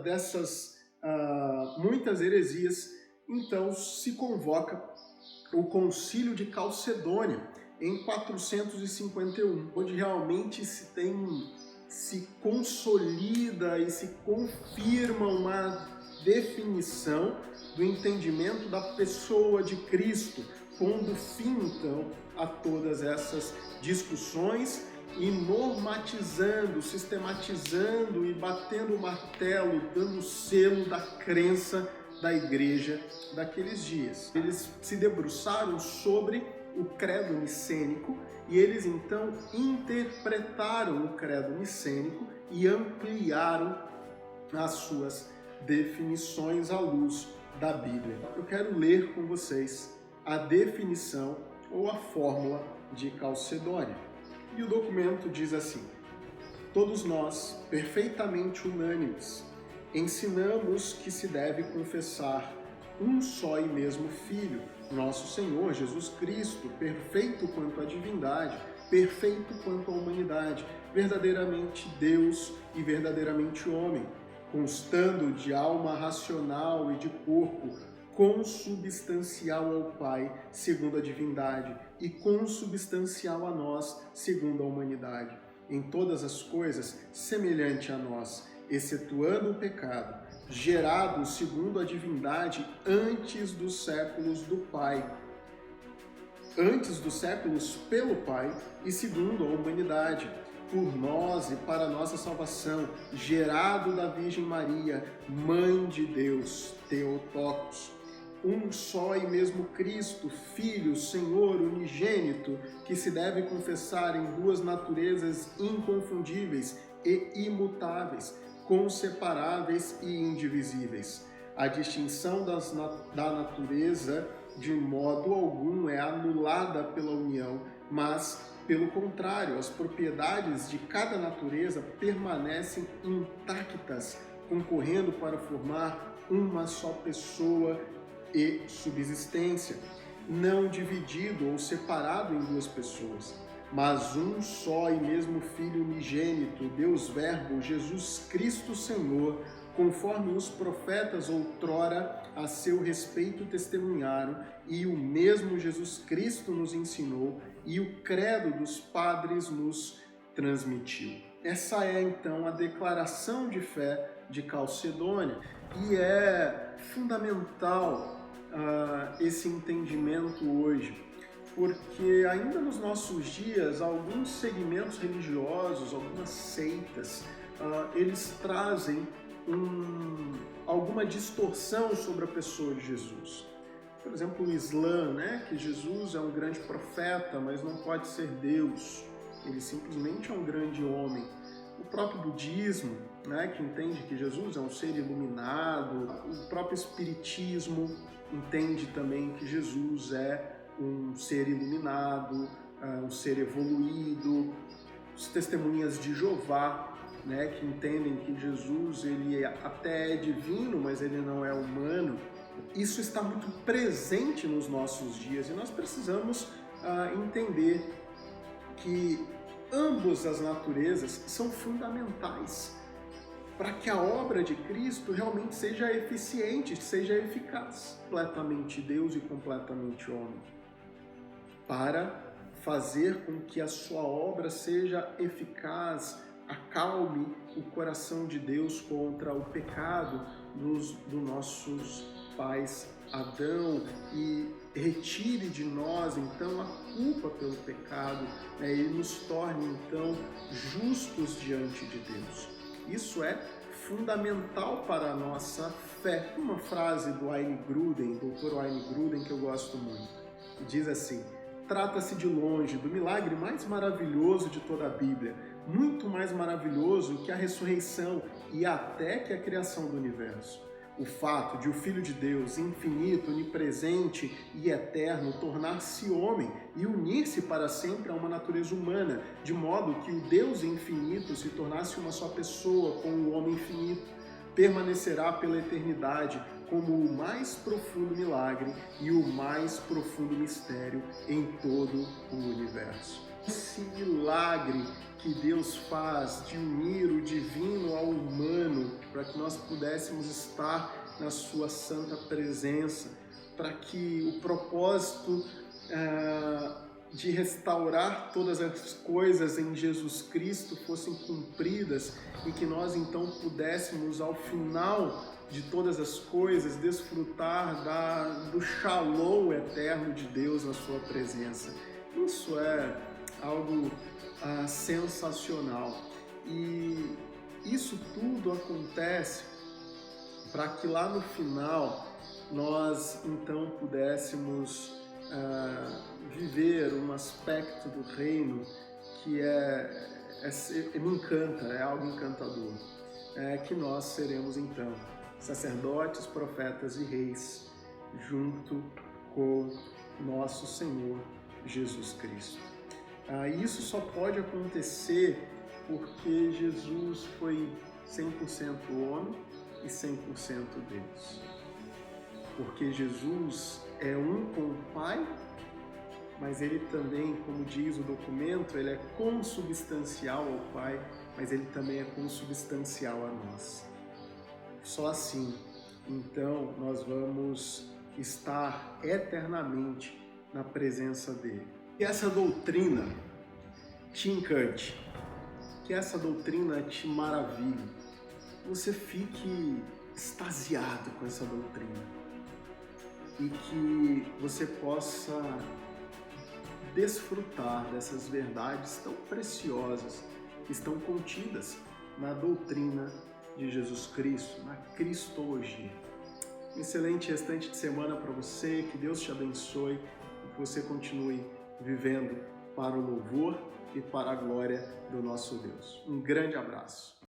dessas muitas heresias, então se convoca o Concílio de Calcedônia em 451, onde realmente se consolida e se confirma uma definição do entendimento da pessoa de Cristo, pondo fim, então, a todas essas discussões e normatizando, sistematizando e batendo o martelo, dando selo da crença da igreja daqueles dias. Eles se debruçaram sobre o credo nicênico e eles então interpretaram o credo nicênico e ampliaram as suas definições à luz da Bíblia. Eu quero ler com vocês a definição ou a fórmula de Calcedônia. E o documento diz assim: todos nós, perfeitamente unânimes, ensinamos que se deve confessar um só e mesmo Filho, nosso Senhor Jesus Cristo, perfeito quanto à divindade, perfeito quanto à humanidade, verdadeiramente Deus e verdadeiramente homem, constando de alma racional e de corpo, consubstancial ao Pai, segundo a divindade, e consubstancial a nós, segundo a humanidade, em todas as coisas semelhante a nós, excetuando o pecado, gerado segundo a divindade antes dos séculos do Pai, antes dos séculos pelo Pai e segundo a humanidade, por nós e para nossa salvação, gerado da Virgem Maria, Mãe de Deus, Theotokos, um só e mesmo Cristo, Filho, Senhor, unigênito, que se deve confessar em duas naturezas inconfundíveis e imutáveis, conseparáveis e indivisíveis. A distinção da natureza, de modo algum, é anulada pela união, mas, pelo contrário, as propriedades de cada natureza permanecem intactas, concorrendo para formar uma só pessoa e subsistência, não dividido ou separado em duas pessoas, mas um só e mesmo Filho unigênito, Deus Verbo, Jesus Cristo Senhor, conforme os profetas outrora a seu respeito testemunharam, e o mesmo Jesus Cristo nos ensinou, e o credo dos padres nos transmitiu. Essa é, então, a declaração de fé de Calcedônia, e é fundamental esse entendimento hoje, porque ainda nos nossos dias, alguns segmentos religiosos, algumas seitas, eles trazem alguma distorção sobre a pessoa de Jesus. Por exemplo, o Islã, né, que Jesus é um grande profeta, mas não pode ser Deus. Ele simplesmente é um grande homem. O próprio budismo, né, que entende que Jesus é um ser iluminado. O próprio espiritismo entende também que Jesus é um ser iluminado, um ser evoluído. Os testemunhas de Jeová, né, que entendem que Jesus ele até é divino, mas ele não é humano. Isso está muito presente nos nossos dias e nós precisamos entender que ambas as naturezas são fundamentais para que a obra de Cristo realmente seja eficiente, seja eficaz, completamente Deus e completamente homem, para fazer com que a sua obra seja eficaz, acalme o coração de Deus contra o pecado dos nossos pais Adão e retire de nós então a culpa pelo pecado, né, e nos torne então justos diante de Deus. Isso é fundamental para a nossa fé. Uma frase do Wayne Grudem, Dr. Wayne Grudem, que eu gosto muito, diz assim: trata-se de longe do milagre mais maravilhoso de toda a Bíblia, muito mais maravilhoso que a ressurreição e até que a criação do universo. O fato de o Filho de Deus, infinito, onipresente e eterno, tornar-se homem e unir-se para sempre a uma natureza humana, de modo que o Deus infinito se tornasse uma só pessoa com o homem infinito, permanecerá pela eternidade como o mais profundo milagre e o mais profundo mistério em todo o universo. Esse milagre que Deus faz de unir o divino ao humano, para que nós pudéssemos estar na sua santa presença, para que o propósito de restaurar todas as coisas em Jesus Cristo fossem cumpridas e que nós então pudéssemos, ao final de todas as coisas, desfrutar do shalom eterno de Deus na sua presença. Isso é algo sensacional. E isso tudo acontece para que lá no final nós então pudéssemos viver um aspecto do reino que me encanta, é algo encantador. Que nós seremos então sacerdotes, profetas e reis junto com nosso Senhor Jesus Cristo. Isso só pode acontecer porque Jesus foi 100% homem e 100% Deus. Porque Jesus é um com o Pai, mas ele também, como diz o documento, ele é consubstancial ao Pai, mas ele também é consubstancial a nós. Só assim, então, nós vamos estar eternamente na presença dele. Que essa doutrina te encante, que essa doutrina te maravilhe, você fique extasiado com essa doutrina e que você possa desfrutar dessas verdades tão preciosas que estão contidas na doutrina de Jesus Cristo, na Cristologia. Um excelente restante de semana para você, que Deus te abençoe e que você continue vivendo para o louvor e para a glória do nosso Deus. Um grande abraço.